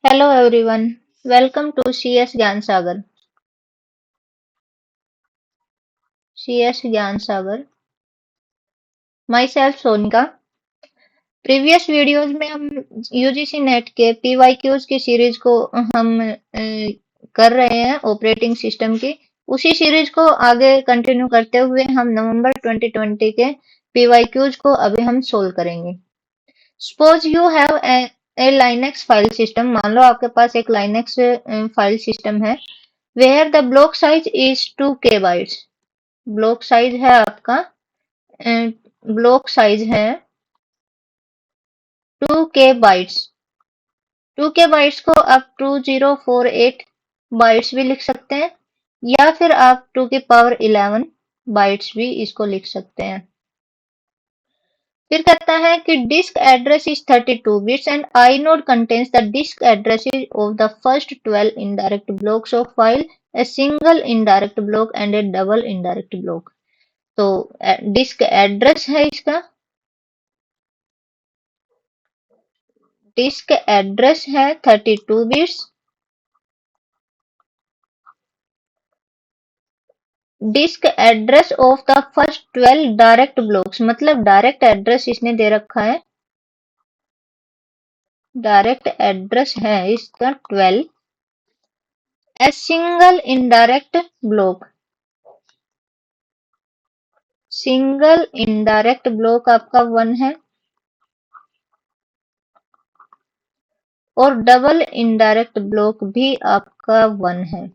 Hello everyone, welcome to CS Gyan Sagar. CS Gyan Sagar. Myself Sonika. Previous videos में हम UGC net के PYQs की series को हम कर रहे हैं ऑपरेटिंग सिस्टम की। उसी सीरीज को आगे कंटिन्यू करते हुए हम नवंबर 2020 के पीवाईक्यूज को अभी हम सोल्व करेंगे। Suppose you have a Linux file system. मान लो आपके पास एक लाइनेक्स फाइल सिस्टम है where the block size is 2K bytes. Block size है आपका ब्लॉक साइज है 2K बाइट्स। 2K बाइट्स को आप 2048 बाइट्स भी लिख सकते हैं या फिर आप 2 की पावर 11 बाइट्स भी इसको लिख सकते हैं। फिर कहता है कि disk address is 32 bits and inode contains the disk addresses of the first 12 indirect blocks of file, a single indirect block and a double indirect block। तो डिस्क एड्रेस है इसका, डिस्क एड्रेस है 32 bits. Disk address of the first 12 direct blocks, मतलब direct address इसने दे रखा है, direct address है इसका 12। A single indirect block, single indirect block आपका 1 है और डबल इनडायरेक्ट ब्लॉक भी आपका 1 है।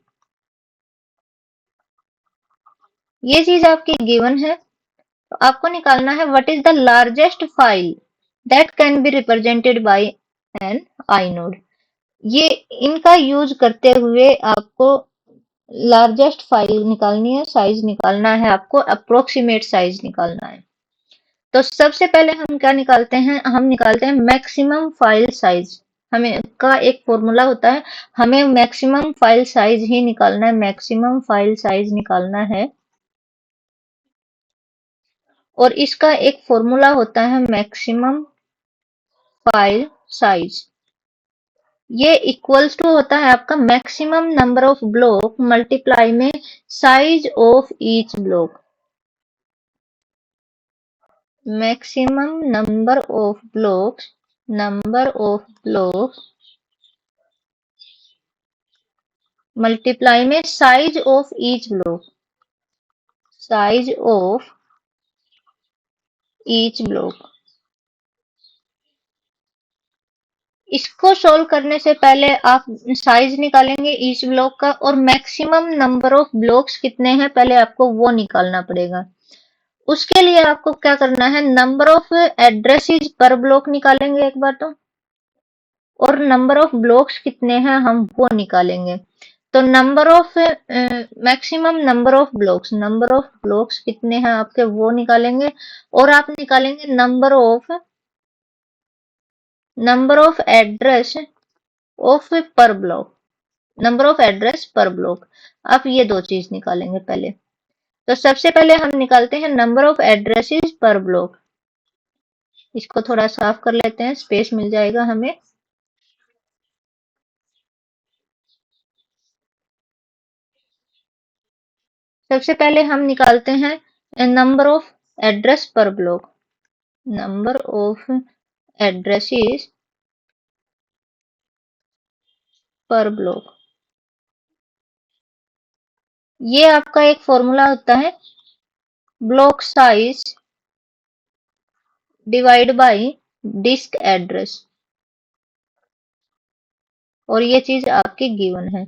ये चीज आपकी गिवन है, तो आपको निकालना है what is the largest file that can be represented by an inode। ये इनका यूज करते हुए आपको लार्जेस्ट फाइल निकालनी है, साइज निकालना है, आपको अप्रोक्सीमेट साइज निकालना है। तो सबसे पहले हम क्या निकालते हैं, हम निकालते हैं मैक्सिमम फाइल साइज। हमें का एक फॉर्मूला होता है, हमें मैक्सिमम फाइल साइज ही निकालना है, मैक्सिमम फाइल साइज निकालना है। और इसका एक फॉर्मूला होता है मैक्सिमम फाइल साइज। ये इक्वल्स टू होता है आपका maximum number of block multiply में size of each block. Maximum number of blocks, number of blocks multiply में size of each block, size of each block. इसको solve करने से पहले आप साइज निकालेंगे ईच ब्लॉक का और मैक्सिमम नंबर ऑफ ब्लॉक्स कितने हैं पहले आपको वो निकालना पड़ेगा। उसके लिए आपको क्या करना है, नंबर ऑफ एड्रेसेस पर ब्लॉक निकालेंगे एक बार तो, और नंबर ऑफ ब्लॉक्स कितने हैं हम वो निकालेंगे। तो number of maximum number of blocks, number of blocks कितने हैं आपके वो निकालेंगे। और आप निकालेंगे नंबर ऑफ एड्रेस ऑफ पर ब्लॉक, नंबर ऑफ एड्रेस पर ब्लॉक। आप ये दो चीज निकालेंगे पहले। तो सबसे पहले हम निकालते हैं नंबर ऑफ एड्रेसेस पर ब्लॉक। इसको थोड़ा साफ कर लेते हैं, स्पेस मिल जाएगा हमें। सबसे पहले हम निकालते हैं नंबर ऑफ एड्रेस पर ब्लॉक, नंबर ऑफ एड्रेसेस पर ब्लॉक। ये आपका एक फॉर्मूला होता है block size divide by disk address, और ये चीज आपकी गिवन है।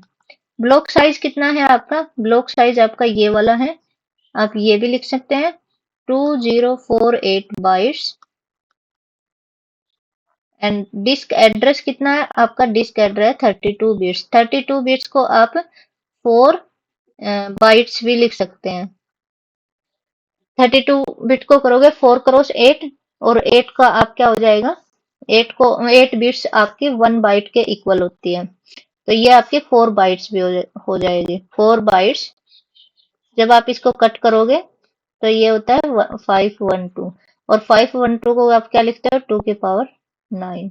ब्लॉक साइज कितना है आपका, ब्लॉक साइज आपका ये वाला है, आप ये भी लिख सकते हैं 2048 बाइट्स। एंड डिस्क एड्रेस कितना है आपका, डिस्क एड्रेस 32 बिट्स। 32 बिट्स को आप 4 बाइट्स भी लिख सकते हैं। 32 बिट को करोगे 4 क्रॉस 8, और 8 का आप क्या हो जाएगा, 8 बिट्स आपकी 1 बाइट के इक्वल होती है। तो ये आपके 4 बाइट्स भी हो जाएगी, 4 बाइट्स। जब आप इसको कट करोगे तो ये होता है 512, और 512 को आप क्या लिखते हो 2 की पावर 9।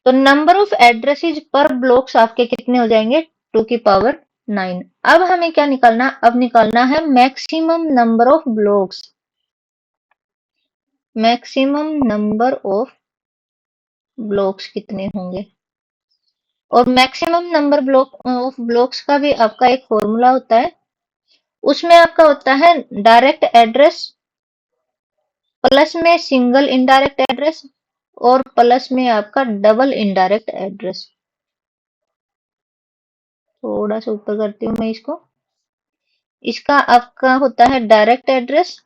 तो नंबर ऑफ एड्रेसेस पर ब्लॉक्स आपके कितने हो जाएंगे? 2 की पावर 9। अब हमें क्या निकालना? अब निकालना है maximum number of blocks. Maximum number of blocks कितने होंगे? और maximum number block of blocks का भी आपका एक फॉर्मूला होता है। उसमें आपका होता है डायरेक्ट एड्रेस प्लस में सिंगल इनडायरेक्ट एड्रेस और प्लस में आपका डबल इनडायरेक्ट एड्रेस। थोड़ा सा ऊपर करती हूँ मैं इसको। इसका आपका होता है direct address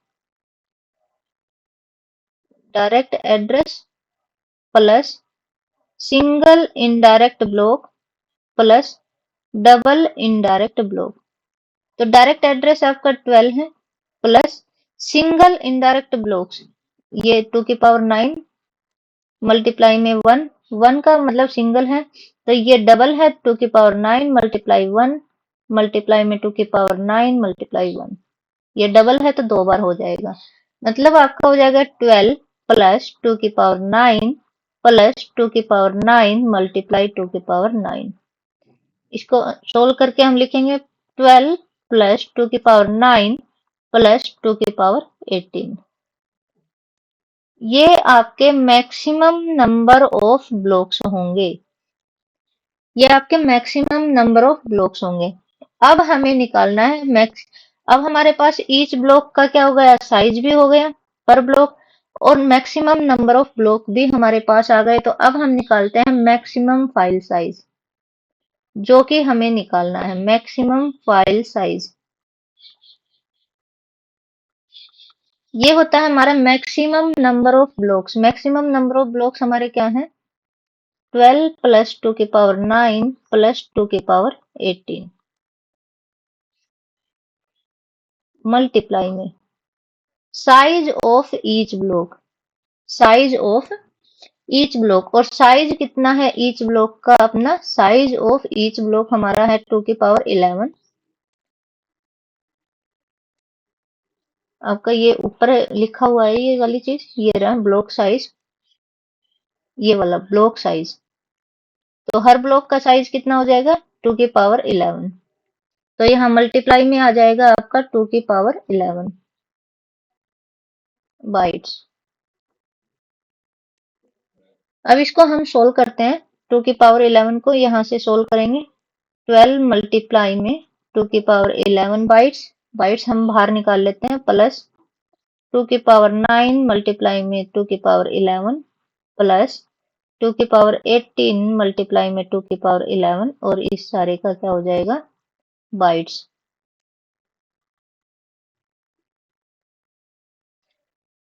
plus single indirect block plus double indirect block. तो डायरेक्ट एड्रेस आपका 12 है प्लस सिंगल इनडायरेक्ट ब्लॉक्स ये 2 की पावर 9 मल्टीप्लाई में 1। 1 का मतलब सिंगल है तो ये डबल है 2 की पावर 9 मल्टीप्लाई 1 मल्टीप्लाई में 2 की पावर 9 मल्टीप्लाई 1। ये डबल है तो 2 बार हो जाएगा। मतलब आपका हो जाएगा 12 प्लस 2 की पावर 9 प्लस 2 की पावर 9 मल्टीप्लाई 2 की पावर 9। इसको सोल्व करके हम लिखेंगे 12 प्लस 2 की पावर 9 प्लस 2 की पावर 18। ये आपके मैक्सिमम नंबर ऑफ ब्लॉक्स होंगे। ये आपके मैक्सिमम नंबर ऑफ ब्लॉक्स होंगे। अब हमें निकालना है मैक्स। अब हमारे पास ईच ब्लॉक का क्या हो गया? साइज भी हो गया पर ब्लॉक, और मैक्सिमम नंबर ऑफ ब्लॉक भी हमारे पास आ गए। तो अब हम निकालते हैं मैक्सिमम फाइल साइज, जो कि हमें निकालना है मैक्सिमम फाइल साइज। ये होता है हमारा maximum number of blocks. Maximum number of blocks हमारे क्या हैं? 12 प्लस 2 की पावर 9 प्लस 2 की पावर 18 मल्टीप्लाई में size of each block. Size of each block, और साइज कितना है ईच ब्लॉक का? अपना साइज ऑफ ईच ब्लॉक हमारा है 2 की पावर 11। आपका ये ऊपर लिखा हुआ है ये वाली चीज, ये रहा ब्लॉक साइज, ये वाला ब्लॉक साइज। तो हर ब्लॉक का साइज कितना हो जाएगा? 2 की पावर 11। तो यहाँ मल्टीप्लाई में आ जाएगा आपका 2 की पावर 11 बाइट्स। अब इसको हम सोल्व करते हैं। 2 की पावर 11 को यहाँ से सोल्व करेंगे। 12 मल्टीप्लाई में 2 की पावर 11 बाइट्स, बाइट्स हम बाहर निकाल लेते हैं, प्लस 2 की पावर 9 मल्टीप्लाई में 2 की पावर 11 प्लस 2 की पावर 18 मल्टीप्लाई में 2 की पावर 11, और इस सारे का क्या हो जाएगा? बाइट्स।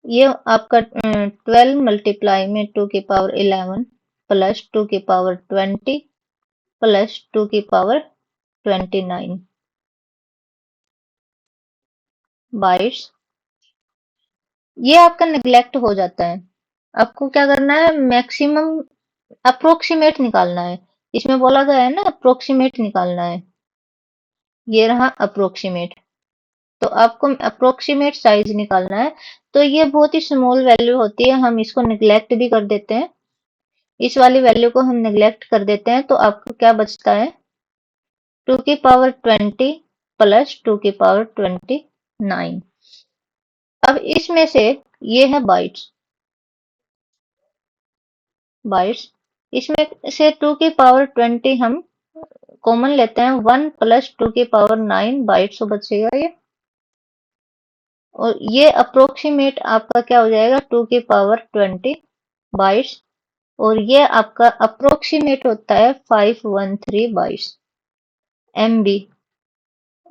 ये आपका 12 मल्टीप्लाई में 2 की पावर 11 प्लस 2 की पावर 20 प्लस 2 की पावर 29 बाइट्स। ये आपका नेग्लेक्ट हो जाता है। आपको क्या करना है? मैक्सिमम अप्रोक्सीमेट निकालना है। इसमें बोला गया है ना अप्रोक्सीमेट निकालना है। ये रहा अप्रोक्सीमेट। तो आपको अप्रोक्सीमेट साइज निकालना है। तो ये बहुत ही स्मॉल वैल्यू होती है, हम इसको निग्लेक्ट भी कर देते हैं। इस वाली वैल्यू को हम निग्लेक्ट कर देते हैं तो आपको क्या बचता है? 2 की पावर 20 प्लस 2 की पावर 29। अब इसमें से ये है बाइट्स। बाइट्स इसमें से 2 की पावर 20 हम कॉमन लेते हैं, 1 प्लस 2 की पावर 9 बाइट्स तो बचेगा ये। और ये अप्रोक्सीमेट आपका क्या हो जाएगा? 2 की पावर 20 बाइट्स। और ये आपका अप्रोक्सीमेट होता है 513 bytes, MB,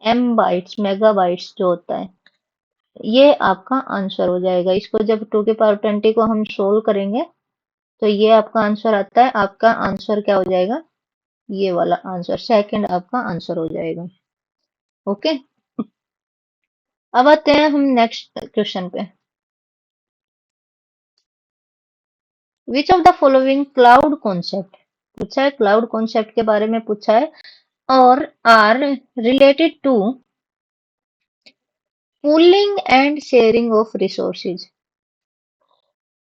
M bytes, mega bytes जो होता है। ये आपका आंसर हो जाएगा। इसको जब 2 की पावर 20 को हम सोल्व करेंगे तो ये आपका आंसर आता है। आपका आंसर क्या हो जाएगा? ये वाला आंसर, सेकंड आपका आंसर हो जाएगा। ओके, अब आते हैं हम नेक्स्ट क्वेश्चन पे। Which of the following cloud concept पूछा है, क्लाउड कॉन्सेप्ट के बारे में पूछा है, और are related to pooling and sharing of resources.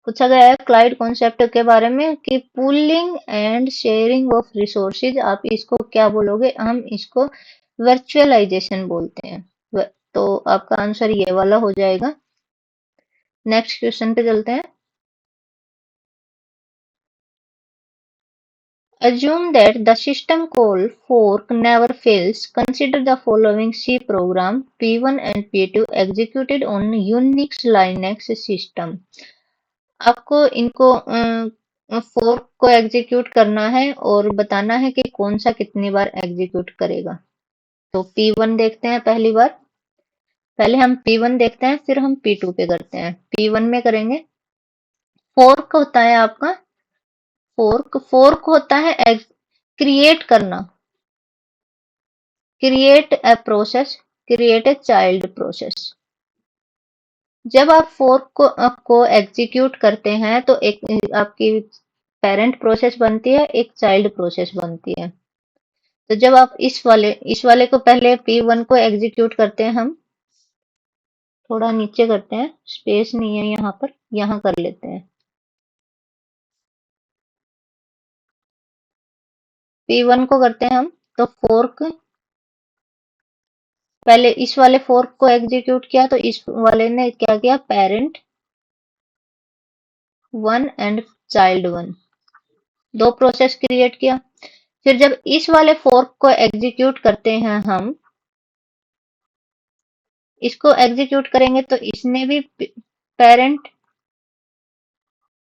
पूछा गया है क्लाइड कॉन्सेप्ट के बारे में कि pooling and sharing of resources, आप इसको क्या बोलोगे? हम इसको वर्चुअलाइजेशन बोलते हैं। तो आपका आंसर ये वाला हो जाएगा। नेक्स्ट क्वेश्चन पे चलते हैं। Assume that the system call fork never fails. Consider the following C program: P1 and P2 executed on Unix Linux system. आपको इनको फोर्क को एग्जीक्यूट करना है और बताना है कि कौन सा कितनी बार एग्जीक्यूट करेगा। तो P1 देखते हैं पहली बार। पहले हम P1 देखते हैं, फिर हम P2 पे करते हैं। P1 में करेंगे। फोर्क होता है आपका, फोर्क फोर्क होता है क्रिएट करना, create a process, create a child process. जब आप फोर्क को एग्जीक्यूट करते हैं तो एक आपकी पेरेंट प्रोसेस बनती है, एक चाइल्ड प्रोसेस बनती है। तो जब आप इस वाले को पहले P1 को एग्जीक्यूट करते हैं, हम थोड़ा नीचे करते हैं, स्पेस नहीं है यहाँ पर, यहाँ कर लेते हैं। P1 को करते हैं हम, तो फोर्क पहले इस वाले फोर्क को एग्जीक्यूट किया, तो इस वाले ने क्या किया, पेरेंट 1 एंड चाइल्ड 1, दो प्रोसेस क्रिएट किया। फिर जब इस वाले फोर्क को एग्जीक्यूट करते हैं हम, इसको एग्जीक्यूट करेंगे तो इसने भी पेरेंट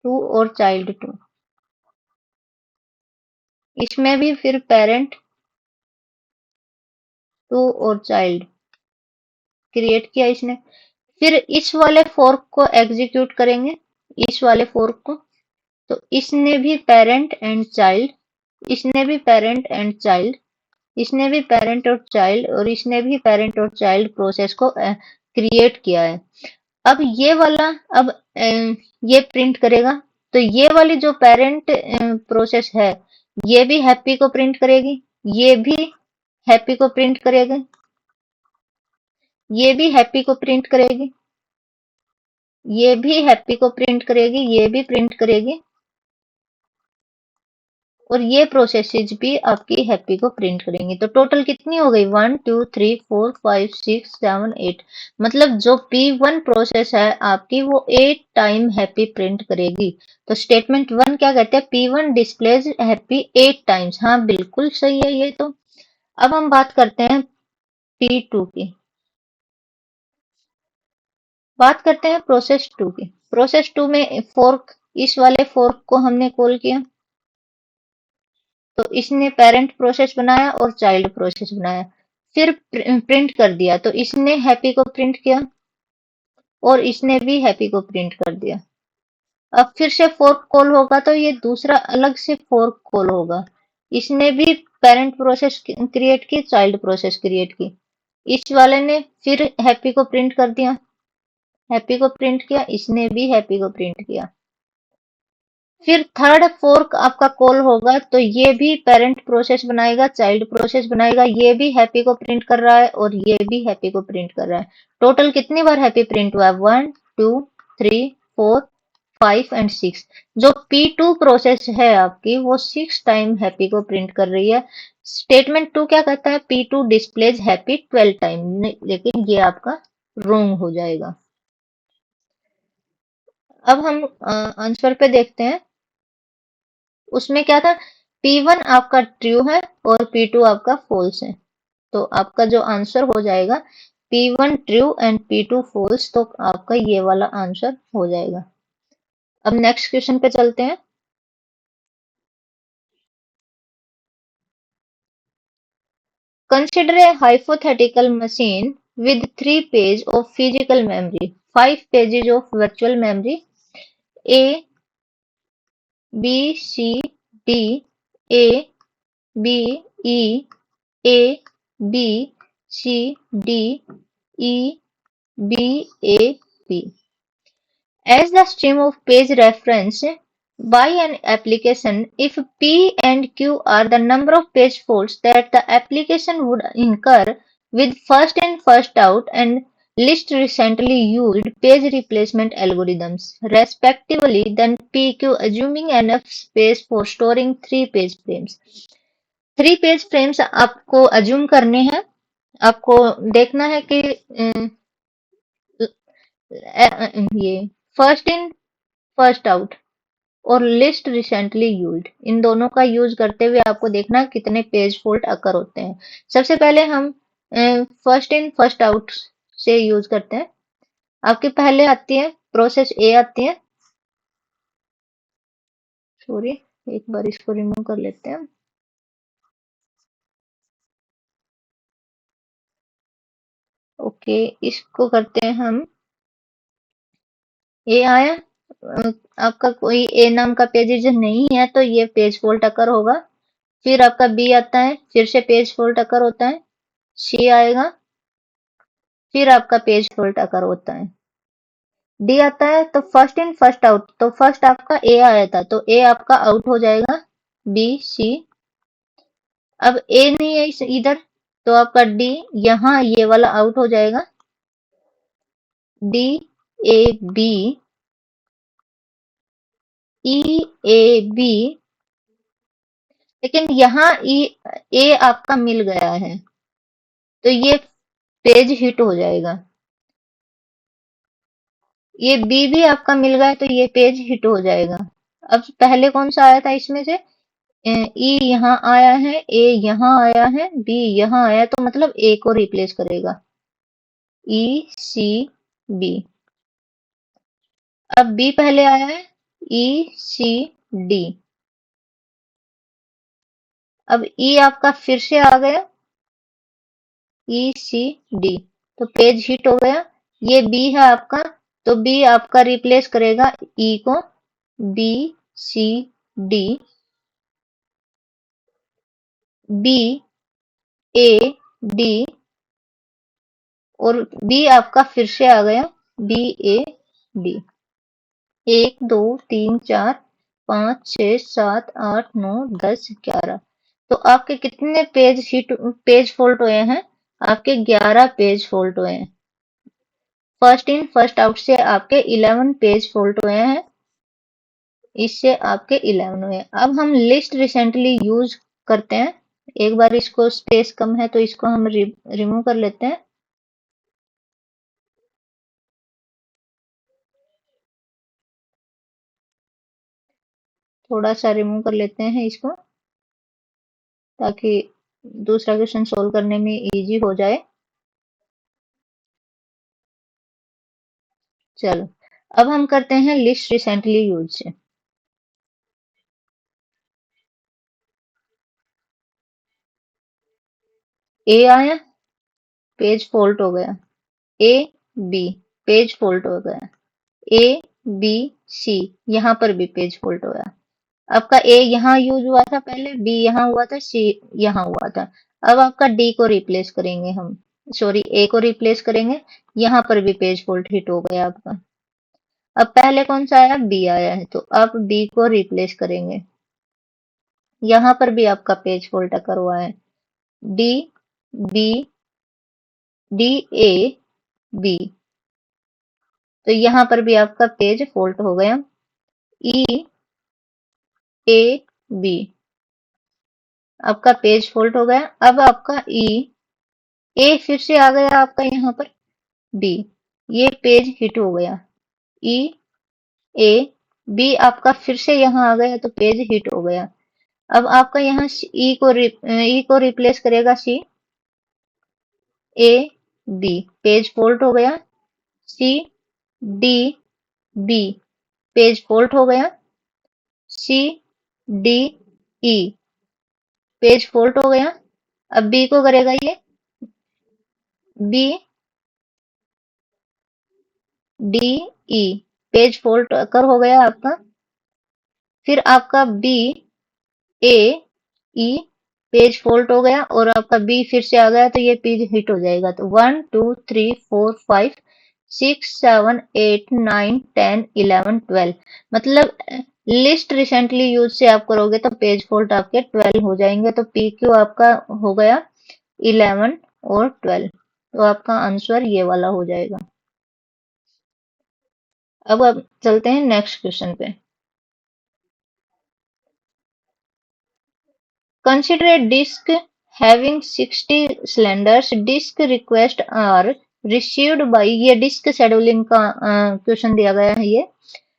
2 और चाइल्ड 2, इसमें भी फिर पेरेंट 2 और चाइल्ड क्रिएट किया इसने। फिर इस वाले फोर्क को एग्जीक्यूट करेंगे, इस वाले फोर्क को, तो इसने भी पेरेंट एंड चाइल्ड, इसने भी पेरेंट एंड चाइल्ड, इसने भी पेरेंट और चाइल्ड, और इसने भी पेरेंट और चाइल्ड प्रोसेस को क्रिएट किया है। अब ये वाला, अब ये प्रिंट करेगा, तो ये वाली जो पेरेंट प्रोसेस है, ये भी हैप्पी को प्रिंट करेगी, ये भी हैप्पी को प्रिंट करेगी, ये भी हैप्पी को प्रिंट करेगी, ये भी हैप्पी को प्रिंट करेगी, ये भी प्रिंट करेगी, और ये प्रोसेसेस भी आपकी हैप्पी को प्रिंट करेंगे। तो टोटल कितनी हो गई, 1 2 3 4 5 6 7 8, मतलब जो P1 प्रोसेस है आपकी, वो 8 टाइम हैप्पी प्रिंट करेगी। तो स्टेटमेंट 1 क्या कहते हैं, P1 डिस्प्लेज हैप्पी 8 टाइम्स। हाँ बिल्कुल सही है ये तो। अब हम बात करते हैं P2 की, बात करते हैं प्रोसेस 2 की। प्रोसेस 2 में फोर्क, इस वाले फोर्क को हमने कॉल किया, तो इसने पेरेंट प्रोसेस बनाया और चाइल्ड प्रोसेस बनाया, फिर प्रिंट कर दिया, तो इसने हैप्पी को प्रिंट किया और इसने भी हैप्पी को प्रिंट कर दिया। अब फिर से फोर्क कॉल होगा, तो ये दूसरा अलग से फोर्क कॉल होगा, इसने भी पेरेंट प्रोसेस क्रिएट की, चाइल्ड प्रोसेस क्रिएट की। इस वाले ने फिर हैप्पी को प्रिंट कर दिया, हैप्पी को प्रिंट किया, इसने भी हैप्पी को प्रिंट किया। फिर थर्ड फोर्क आपका कॉल होगा, तो ये भी पेरेंट प्रोसेस बनाएगा, चाइल्ड प्रोसेस बनाएगा, ये भी हैप्पी को प्रिंट कर रहा है और ये भी हैप्पी को प्रिंट कर रहा है। टोटल कितनी बार हैप्पी प्रिंट हुआ है, 1 2 3 4 5 एंड 6। जो P2 प्रोसेस है आपकी, वो 6 टाइम हैप्पी को प्रिंट कर रही है। स्टेटमेंट 2 क्या कहता है, P2 डिस्प्लेज हैप्पी 12 टाइम, लेकिन ये आपका रॉन्ग हो जाएगा। अब हम आंसर पे देखते हैं। उसमें क्या था, P1 आपका ट्रू है और P2 आपका फॉल्स है। तो आपका जो आंसर हो जाएगा, P1 true and P2 false, तो आपका ये वाला आंसर हो जाएगा। अब नेक्स्ट क्वेश्चन पे चलते हैं। Consider a hypothetical machine with 3 pages of physical memory, 5 pages of virtual memory, A, B, C, D, A, B, E, A, B, C, D, E, B, A, P. As the stream of page reference by an application, if P and Q are the number of page faults that the application would incur with first in first out, and list recently used page replacement algorithms, respectively, then PQ, assuming enough space for storing 3 page frames. 3 page frames आपको assume करने हैं। आपको देखना है कि ये first in first out और list recently used, इन दोनों का यूज करते हुए आपको देखना है कितने पेज फॉल्ट अकर होते हैं। सबसे पहले हम फर्स्ट इन फर्स्ट आउट से यूज करते हैं। आपकी पहले आती है प्रोसेस ए आती है। सॉरी, एक बार इसको रिमूव कर लेते हैं। ओके, इसको करते हैं हम। ए आया, आपका कोई ए नाम का पेज नहीं है तो ये पेज फॉल्ट अकर होगा। फिर आपका बी आता है, फिर से पेज फॉल्ट अकर होता है। सी आएगा, फिर आपका पेज फॉल्ट अकर होता है। डी आता है तो फर्स्ट इन फर्स्ट आउट, तो फर्स्ट आपका ए आया था तो ए आपका आउट हो जाएगा। बी सी, अब ए नहीं है इधर तो आपका डी यहाँ ये वाला आउट हो जाएगा। D A B, E A B, लेकिन यहाँ ई ए आपका मिल गया है तो ये पेज हिट हो जाएगा। ये बी भी आपका मिल गया तो ये पेज हिट हो जाएगा। अब पहले कौन सा आया था इसमें से? ई यहाँ आया है, ए यहाँ आया है, बी यहाँ आया तो मतलब ए को रिप्लेस करेगा। ई सी बी, अब बी पहले आया है, ई सी डी, अब ई आपका फिर से आ गया, ई सी डी, तो पेज हिट हो गया। ये बी है आपका तो बी आपका रिप्लेस करेगा ई को। B C D, B A D, और बी आपका फिर से आ गया, बी ए डी। 1 2 3 4 5 6 7 8 9 10 11, तो आपके कितने पेज फॉल्ट हुए हैं? आपके 11 पेज फॉल्ट हुए हैं। फर्स्ट इन फर्स्ट आउट से आपके 11 पेज फॉल्ट हुए हैं, इससे आपके 11 हुए। अब हम लिस्ट रिसेंटली यूज करते हैं। एक बार इसको स्पेस कम है तो इसको हम रिमूव कर लेते हैं। थोड़ा सा रिमूव कर लेते हैं इसको ताकि दूसरा क्वेश्चन सोल्व करने में इजी हो जाए। चलो, अब हम करते हैं लिस्ट रिसेंटली यूज से। ए आया, पेज फॉल्ट हो गया। ए बी, पेज फॉल्ट हो गया। ए बी सी, यहाँ पर भी पेज फॉल्ट हो गया। आपका ए यहाँ यूज हुआ था पहले, बी यहाँ हुआ था, सी यहाँ हुआ था। अब आपका डी को रिप्लेस करेंगे हम, सॉरी ए को रिप्लेस करेंगे। यहाँ पर भी पेज फॉल्ट हिट हो गया आपका। अब पहले कौन सा आया? बी आया है तो अब बी को रिप्लेस करेंगे। यहाँ पर भी आपका पेज फॉल्ट अकर हुआ है। D B, D A B, तो यहाँ पर भी आपका पेज फॉल्ट हो गया। ई ए बी, आपका पेज फॉल्ट हो गया। अब आपका ई ए फिर से आ गया आपका यहाँ पर। बी, ये पेज हिट हो गया। ई ए बी आपका फिर से यहाँ आ गया तो पेज हिट हो गया। अब आपका यहाँ ई को रिप्लेस करेगा C. A B, page fault हो गया। C D B, page fault हो गया। C D E, page fault हो गया। अब बी को करेगा ये, B D E, page fault कर हो गया आपका। फिर आपका B A E, page fault हो गया और आपका बी फिर से आ गया तो ये पेज हिट हो जाएगा। तो 1 2 3 4 5 6 7 8 9 10 11 12, मतलब लिस्ट रिसेंटली यूज से आप करोगे तो पेज फॉल्ट आपके 12 हो जाएंगे। तो पी क्यू आपका हो गया 11 और 12। तो आपका आंसर ये वाला हो जाएगा। अब चलते हैं नेक्स्ट क्वेश्चन पे। Consider a disk having 60 cylinders. Disk requests are received by, ये डिस्क शेड्यूलिंग का क्वेश्चन दिया गया है ये।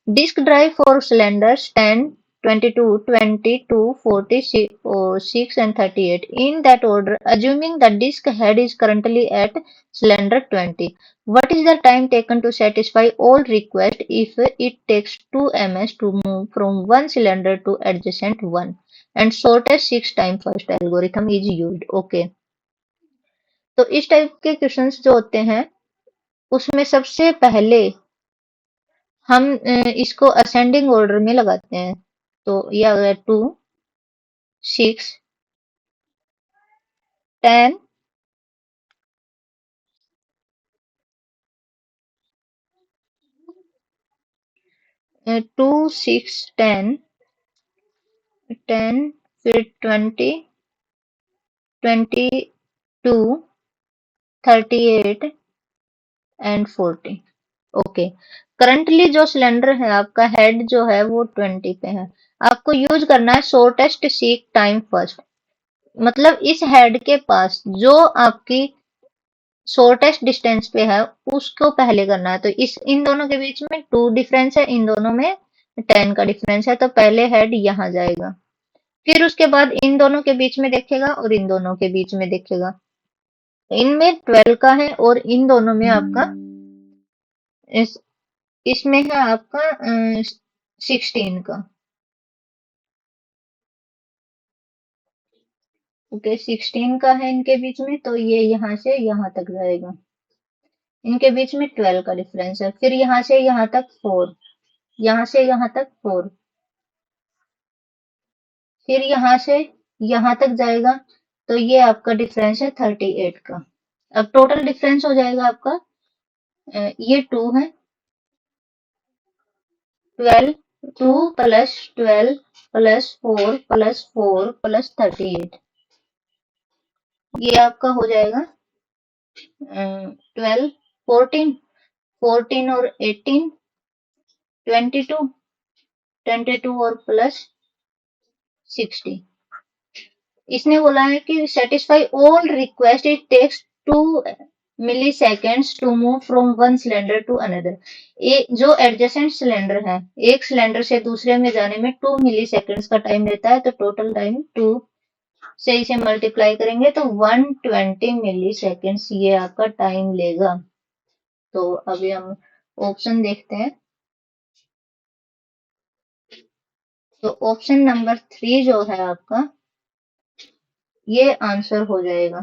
Disk drive for cylinders 10, 22, 22, 46 and 38 in that order, assuming the disk head is currently at cylinder 20. What is the time taken to satisfy all requests if it takes 2 ms to move from one cylinder to adjacent one? And shortest 6 time first algorithm is used. Okay. तो इस type के questions जो होते हैं उसमें सबसे पहले हम इसको असेंडिंग ऑर्डर में लगाते हैं। तो ये आ गया 2, 6, 10, 2, 6, 10, 10, फिर 20, 22, 38 एंड 40। ओके। करंटली जो सिलेंडर है आपका हेड जो है वो 20 पे है। आपको यूज करना है शॉर्टेस्ट सीक टाइम फर्स्ट। मतलब इस हेड के पास जो आपकी शॉर्टेस्ट डिस्टेंस पे है उसको पहले करना है। तो इस इन दोनों के बीच में 2 डिफरेंस है, इन दोनों में 10 का डिफरेंस है, तो पहले हेड यहाँ जाएगा। फिर उसके बाद इन दोनों के बीच में देखेगा और इन दोनों के बीच में देखेगा। इनमें 12 का है और इन दोनों में आपका इस इसमें है आपका 16 का। ओके, 16 का है इनके बीच में, तो ये यहाँ से यहाँ तक जाएगा। इनके बीच में 12 का डिफरेंस है। फिर यहाँ से यहाँ तक 4, यहाँ से यहाँ तक 4, फिर यहाँ से यहाँ तक जाएगा। तो ये आपका डिफरेंस है 38 का। अब टोटल डिफरेंस हो जाएगा आपका ये 2 है, 12, 2 प्लस 12 प्लस 4 प्लस 4 प्लस 38, ये आपका हो जाएगा 12, 14, 14 और 18, 22, 22 और प्लस 60। इसने बोला है कि satisfy all request it takes 2 milliseconds to move from one cylinder to another. जो एडजेसेंट सिलेंडर है एक सिलेंडर से दूसरे में जाने में 2 मिली सेकेंड्स का टाइम लेता है। तो टोटल टाइम 2 से इसे मल्टीप्लाई करेंगे तो 120 मिली सेकेंड्स ये आपका टाइम लेगा। तो अभी हम ऑप्शन देखते हैं। तो ऑप्शन नंबर 3 जो है आपका ये आंसर हो जाएगा।